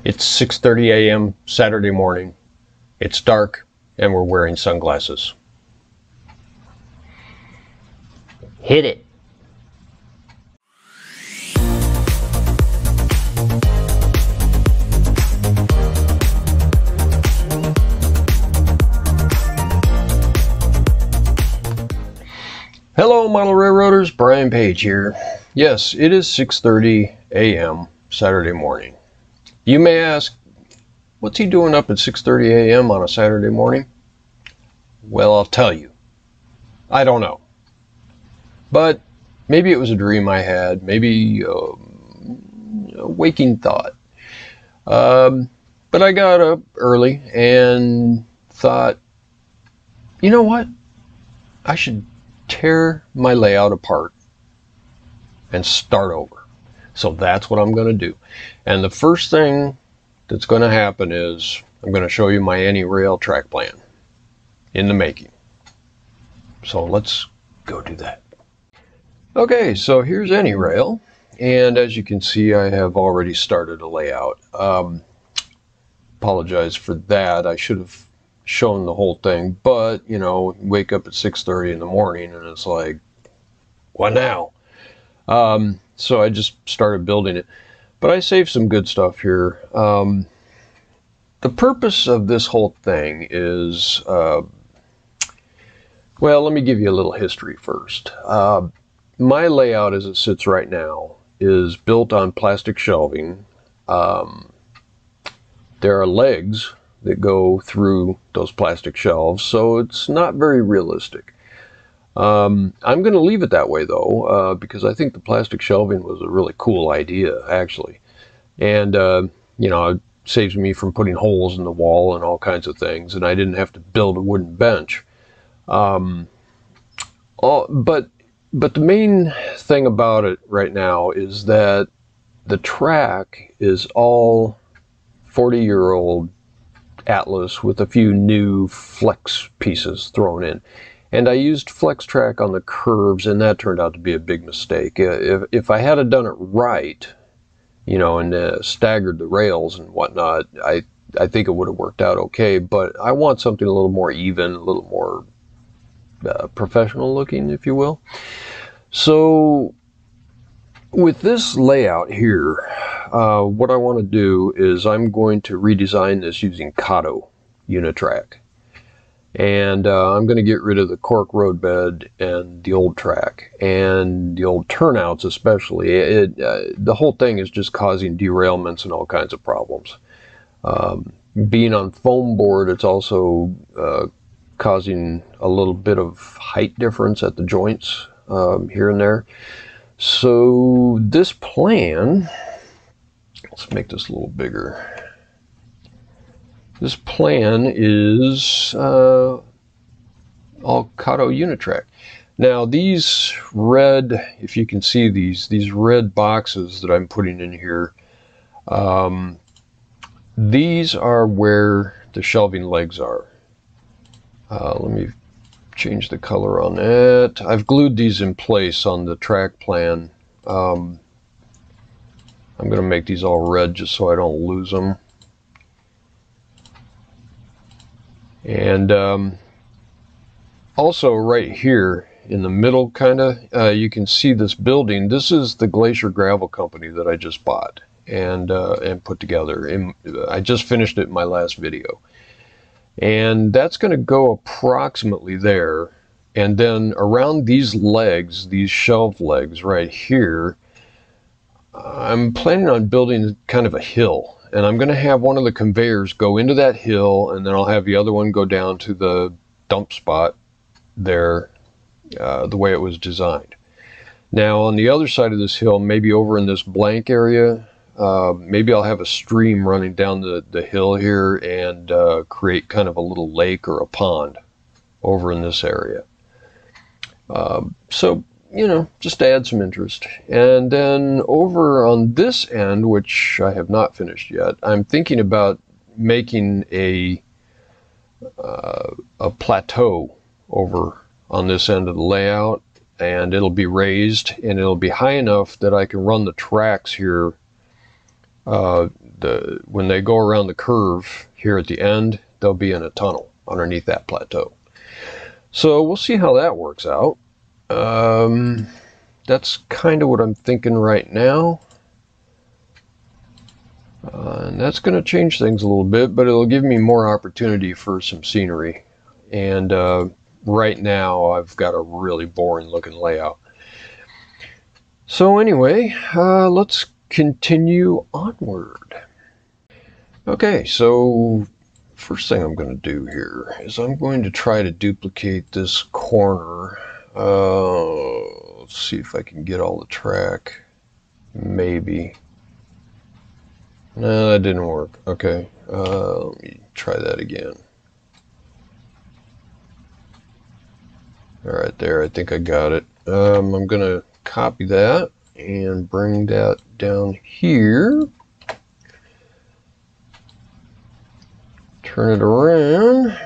It's 6:30 a.m. Saturday morning. It's dark and we're wearing sunglasses. Hit it. Hello model railroaders, Brian Page here. Yes, it is 6:30 a.m. Saturday morning. You may ask, what's he doing up at 6:30 a.m. on a Saturday morning? Well, I'll tell you. I don't know. But maybe it was a dream I had, maybe a waking thought. But I got up early and thought, you know what? I should tear my layout apart and start over. So that's what I'm going to do. And the first thing that's going to happen is I'm going to show you my Anyrail track plan in the making. So let's go do that. Okay, so here's Anyrail, and as you can see, I have already started a layout. Apologize for that. I should have shown the whole thing, but you know, wake up at 6:30 in the morning and it's like, what now? So I just started building it, but I saved some good stuff here. The purpose of this whole thing is, well, let me give you a little history first. My layout as it sits right now is built on plastic shelving. There are legs that go through those plastic shelves, so it's not very realistic. I'm going to leave it that way though, because I think the plastic shelving was a really cool idea actually, and you know, it saves me from putting holes in the wall and all kinds of things, and I didn't have to build a wooden bench. But the main thing about it right now is that the track is all 40-year-old Atlas with a few new flex pieces thrown in. And I used flex track on the curves, and that turned out to be a big mistake. If I had done it right, you know, and staggered the rails and whatnot, I think it would have worked out okay. But I want something a little more even, a little more professional looking, if you will. So with this layout here, what I want to do is I'm going to redesign this using Kato Unitrack. And I'm going to get rid of the cork roadbed and the old track and the old turnouts especially. The whole thing is just causing derailments and all kinds of problems. Being on foam board, it's also causing a little bit of height difference at the joints here and there. So this plan, let's make this a little bigger. This plan is all Kato Unitrack. Now these red, if you can see these red boxes that I'm putting in here, these are where the shelving legs are. Let me change the color on that. I've glued these in place on the track plan. I'm going to make these all red just so I don't lose them. And also right here in the middle, kind of, you can see this building. This is the Glacier Gravel Company that I just bought and put together. I just finished it in my last video. And that's going to go approximately there. And then around these legs, these shelf legs right here, I'm planning on building kind of a hill. And I'm going to have one of the conveyors go into that hill, and then I'll have the other one go down to the dump spot there, the way it was designed. Now on the other side of this hill, maybe over in this blank area, maybe I'll have a stream running down the hill here and create kind of a little lake or a pond over in this area. So, you know, just to add some interest. And then over on this end, which I have not finished yet, I'm thinking about making a plateau over on this end of the layout, and it'll be raised and it'll be high enough that I can run the tracks here When they go around the curve here at the end, they'll be in a tunnel underneath that plateau. So we'll see how that works out. That's kind of what I'm thinking right now. And that's going to change things a little bit, but it'll give me more opportunity for some scenery. And right now I've got a really boring looking layout. So anyway, let's continue onward. Okay, so first thing I'm going to do here is I'm going to try to duplicate this corner. Let's see if I can get all the track. Maybe. No, that didn't work. Okay, let me try that again. All right, there, I think I got it. I'm going to copy that and bring that down here. Turn it around.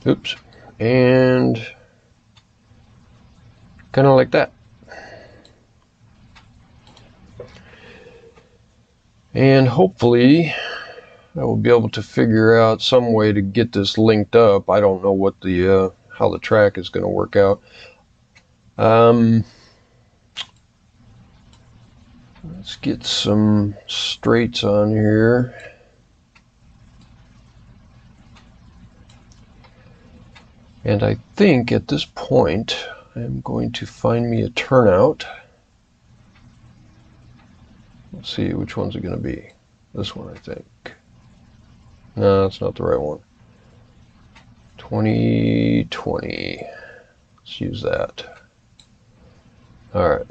Oops. And kind of like that. And hopefully I will be able to figure out some way to get this linked up. I don't know what the how the track is going to work out. Let's get some straights on here. And I think at this point I'm going to find me a turnout. Let's see, which one's it going to be? This one, I think. No, that's not the right one. 2020. Let's use that. Alright.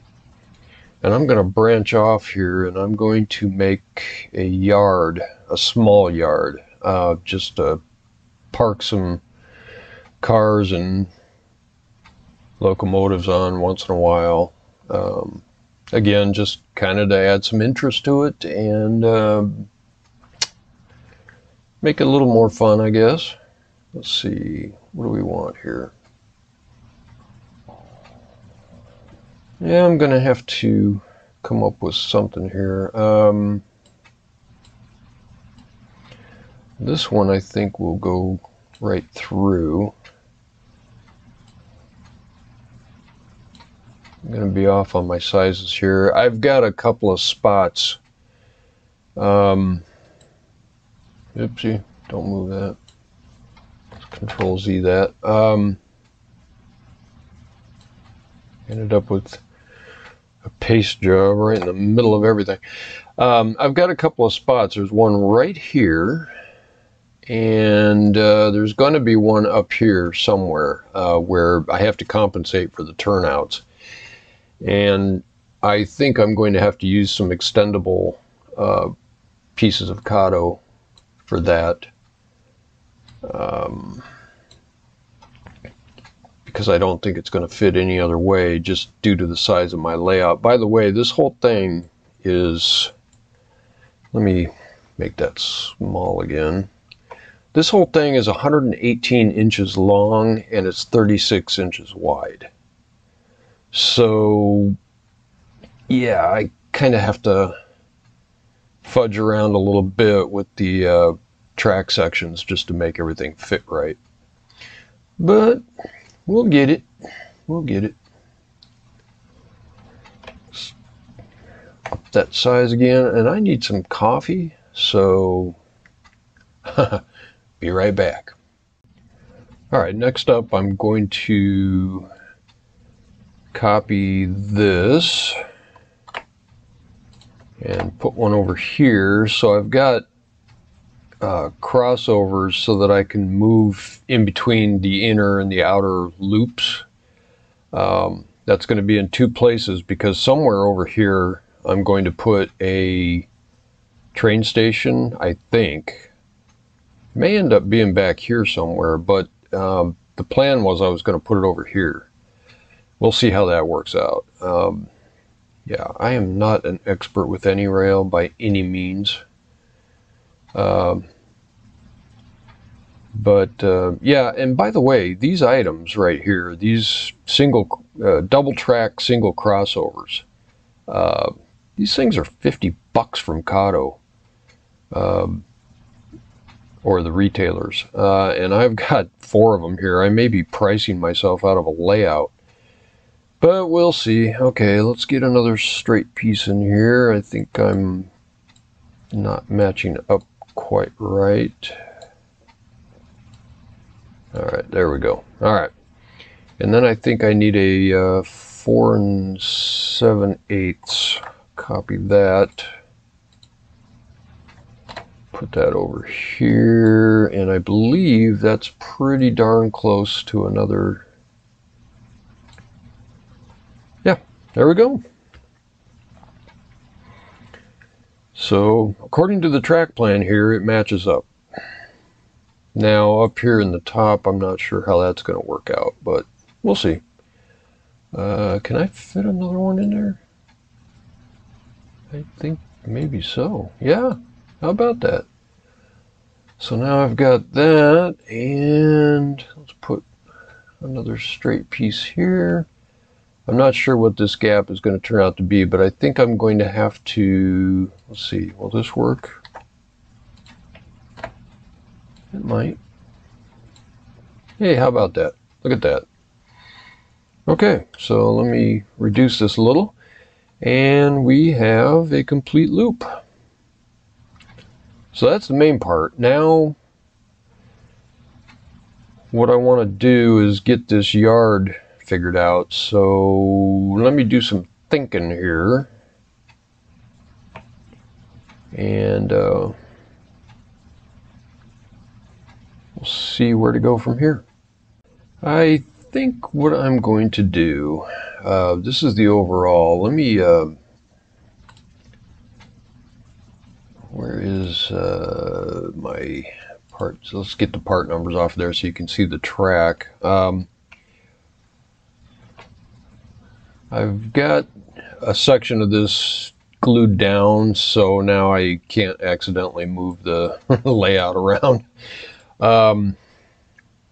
And I'm going to branch off here and I'm going to make a yard, a small yard, just to park some cars and locomotives on once in a while. Again, just kind of to add some interest to it and make it a little more fun, I guess. Let's see, what do we want here? Yeah, I'm going to have to come up with something here. This one I think will go right through. I'm going to be off on my sizes here. I've got a couple of spots. Oopsie, don't move that. Control Z that. Ended up with a paste job right in the middle of everything. I've got a couple of spots. There's one right here, and there's going to be one up here somewhere where I have to compensate for the turnouts. And I think I'm going to have to use some extendable pieces of Kato for that. Because I don't think it's going to fit any other way just due to the size of my layout. By the way, this whole thing is, let me make that small again. This whole thing is 118 inches long and it's 36 inches wide. So yeah, I kind of have to fudge around a little bit with the track sections just to make everything fit right. But we'll get it. We'll get it. Up that size again, and I need some coffee, so be right back. All right, next up I'm going to copy this and put one over here. So I've got crossovers so that I can move in between the inner and the outer loops. That's going to be in two places because somewhere over here I'm going to put a train station, I think. It may end up being back here somewhere, but the plan was I was going to put it over here. We'll see how that works out. Yeah, I am not an expert with Anyrail by any means. Yeah, and by the way, these items right here, these single double track single crossovers, These things are $50 from Cotto, or the retailers, and I've got 4 of them here. I may be pricing myself out of a layout, but we'll see. Okay, let's get another straight piece in here. I think I'm not matching up quite right. All right, there we go. All right, and then I think I need a 4 7/8. Copy that. Put that over here, and I believe that's pretty darn close to another. Yeah, there we go. So according to the track plan here, it matches up. Now up here in the top, I'm not sure how that's going to work out, but we'll see. Can I fit another one in there? I think maybe so. Yeah, how about that? So now I've got that, and let's put another straight piece here. I'm not sure what this gap is going to turn out to be, but I think I'm going to have to, let's see, will this work? It might. Hey, how about that? Look at that. Okay, so let me reduce this a little, and we have a complete loop. So that's the main part. Now, what I want to do is get this yard figured out. So let me do some thinking here. And we'll see where to go from here. I think what I'm going to do, this is the overall. Let me, where is my parts? Let's get the part numbers off there so you can see the track. I've got a section of this glued down, so now I can't accidentally move the layout around.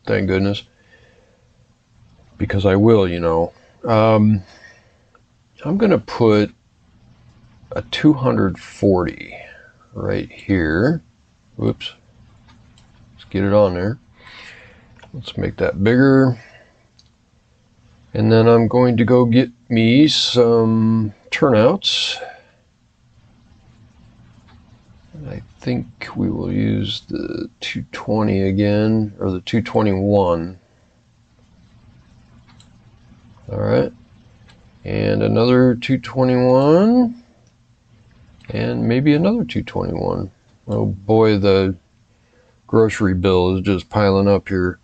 Thank goodness. Because I will, you know. I'm going to put a 240 right here. Whoops. Let's get it on there. Let's make that bigger. And then I'm going to go get me some turnouts. And I think we will use the 220 again, or the 221. All right. And another 221. And maybe another 221. Oh boy, the grocery bill is just piling up here.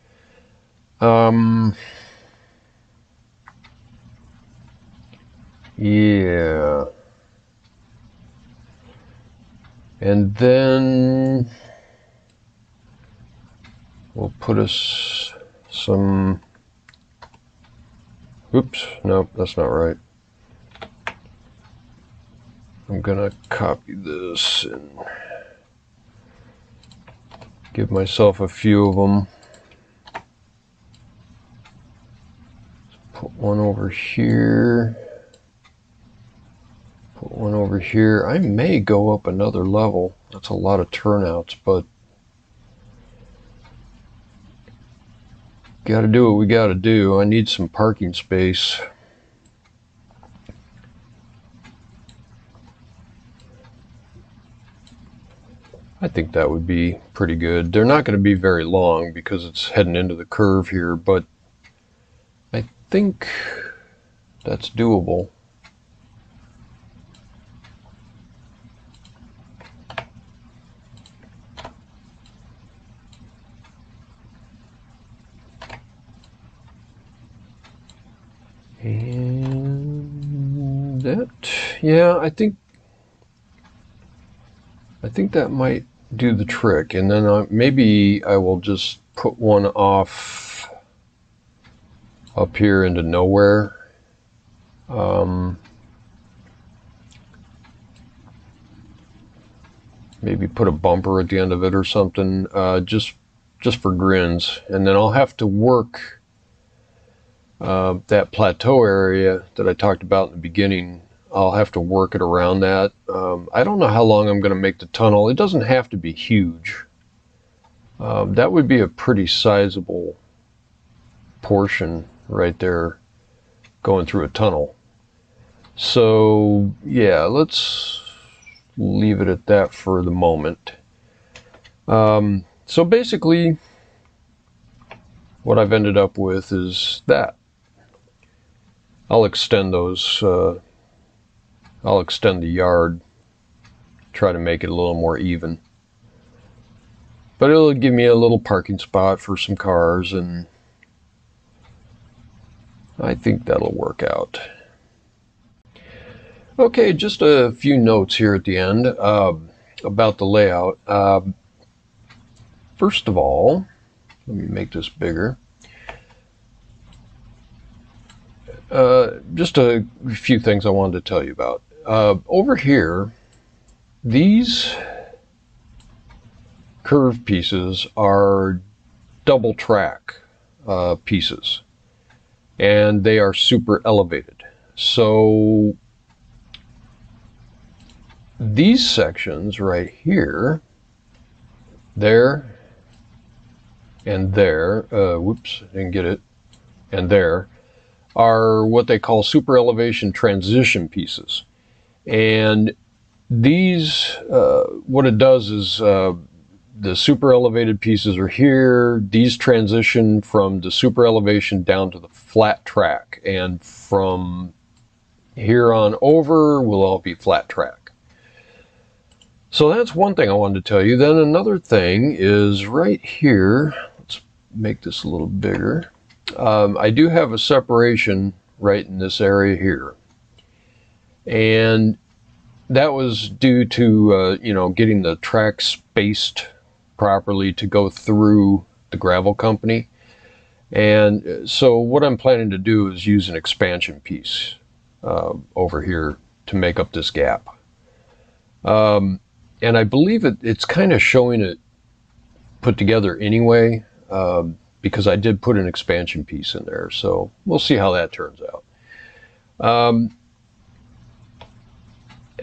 Yeah. And then we'll put us some, oops, nope, that's not right. I'm gonna copy this and give myself a few of them. Put one over here. Put one over here. I may go up another level. That's a lot of turnouts, but gotta do what we gotta do. I need some parking space. I think that would be pretty good. They're not going to be very long because it's heading into the curve here, but I think that's doable. And that, yeah, I think that might do the trick. And then maybe I will just put one off up here into nowhere. Maybe put a bumper at the end of it or something, just for grins. And then I'll have to work that plateau area that I talked about in the beginning. I'll have to work it around that. I don't know how long I'm going to make the tunnel. It doesn't have to be huge. That would be a pretty sizable portion right there going through a tunnel. So yeah, let's leave it at that for the moment. So basically what I've ended up with is that. I'll extend those, I'll extend the yard, try to make it a little more even. But it'll give me a little parking spot for some cars, and I think that'll work out. Okay, just a few notes here at the end about the layout. First of all, let me make this bigger. Just a few things I wanted to tell you about. Over here, these curved pieces are double track pieces, and they are super elevated. So these sections right here, there and there, whoops, I didn't get it, and there, are what they call super elevation transition pieces. And these, what it does is the super elevated pieces are here. These transition from the super elevation down to the flat track, and from here on over will all be flat track. So that's one thing I wanted to tell you. Then another thing is right here, let's make this a little bigger. I do have a separation right in this area here, and that was due to you know, getting the track spaced properly to go through the gravel company. And so what I'm planning to do is use an expansion piece over here to make up this gap. And I believe it's kind of showing it put together anyway, because I did put an expansion piece in there. So we'll see how that turns out.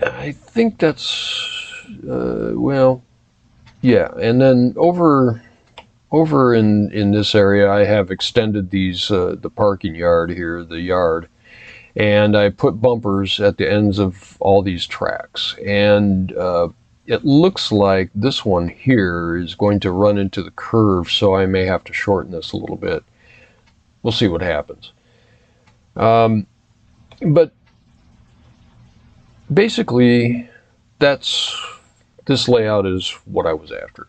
I think that's, well, yeah. And then over in this area, I have extended these, the parking yard here, the yard, and I put bumpers at the ends of all these tracks. And it looks like this one here is going to run into the curve, so I may have to shorten this a little bit. We'll see what happens. But basically, this layout is what I was after.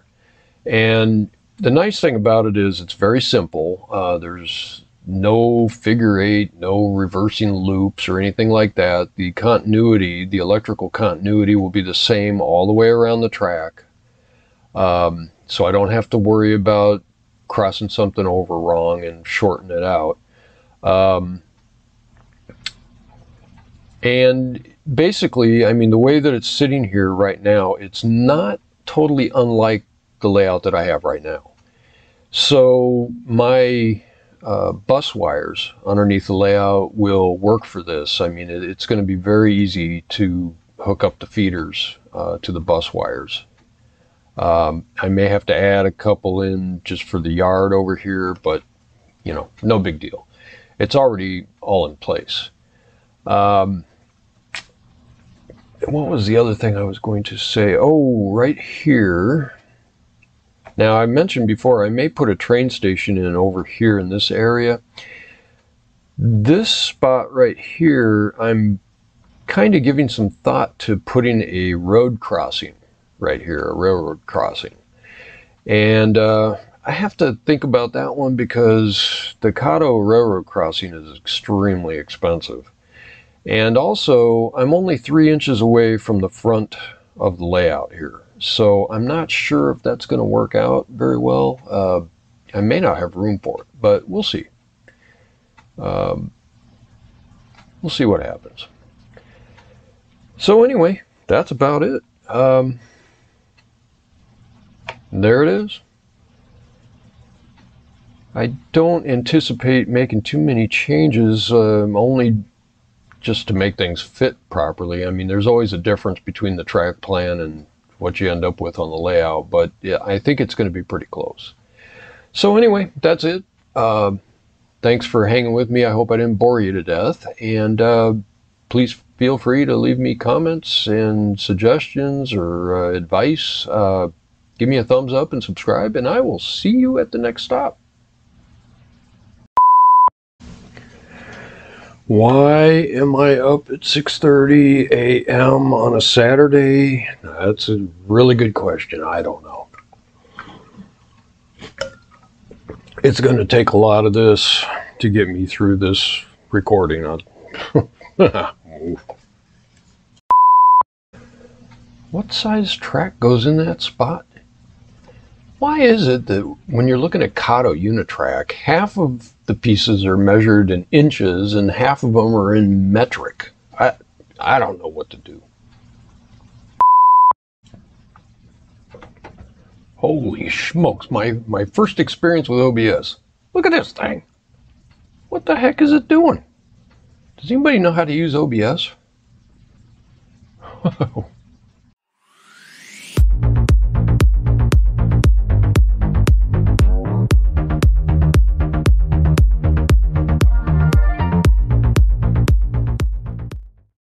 And the nice thing about it is it's very simple. There's no figure eight, no reversing loops or anything like that. The continuity, the electrical continuity, will be the same all the way around the track. So I don't have to worry about crossing something over wrong and shorten it out. And basically, I mean, the way that it's sitting here right now, it's not totally unlike the layout that I have right now. So my bus wires underneath the layout will work for this. I mean, it's going to be very easy to hook up the feeders to the bus wires. I may have to add a couple in just for the yard over here, but you know, no big deal. It's already all in place. What was the other thing I was going to say? Oh, right here. Now, I mentioned before, I may put a train station in over here in this area. This spot right here, I'm kind of giving some thought to putting a road crossing right here, a railroad crossing. And I have to think about that one because the Caddo railroad crossing is extremely expensive. And also, I'm only 3 inches away from the front of the layout here. So I'm not sure if that's going to work out very well. I may not have room for it, but we'll see. We'll see what happens. So anyway, that's about it. There it is. I don't anticipate making too many changes. Only just to make things fit properly. I mean, there's always a difference between the track plan and what you end up with on the layout, but yeah, I think it's going to be pretty close. So anyway, that's it. Thanks for hanging with me. I hope I didn't bore you to death. And please feel free to leave me comments and suggestions or advice. Give me a thumbs up and subscribe, and I will see you at the next stop. Why am I up at 6:30 a.m. on a Saturday? That's a really good question. I don't know. It's going to take a lot of this to get me through this recording. What size track goes in that spot? Why is it that when you're looking at Kato Unitrack, half of the pieces are measured in inches and half of them are in metric? I don't know what to do. Holy smokes, my first experience with OBS. Look at this thing. What the heck is it doing? Does anybody know how to use OBS?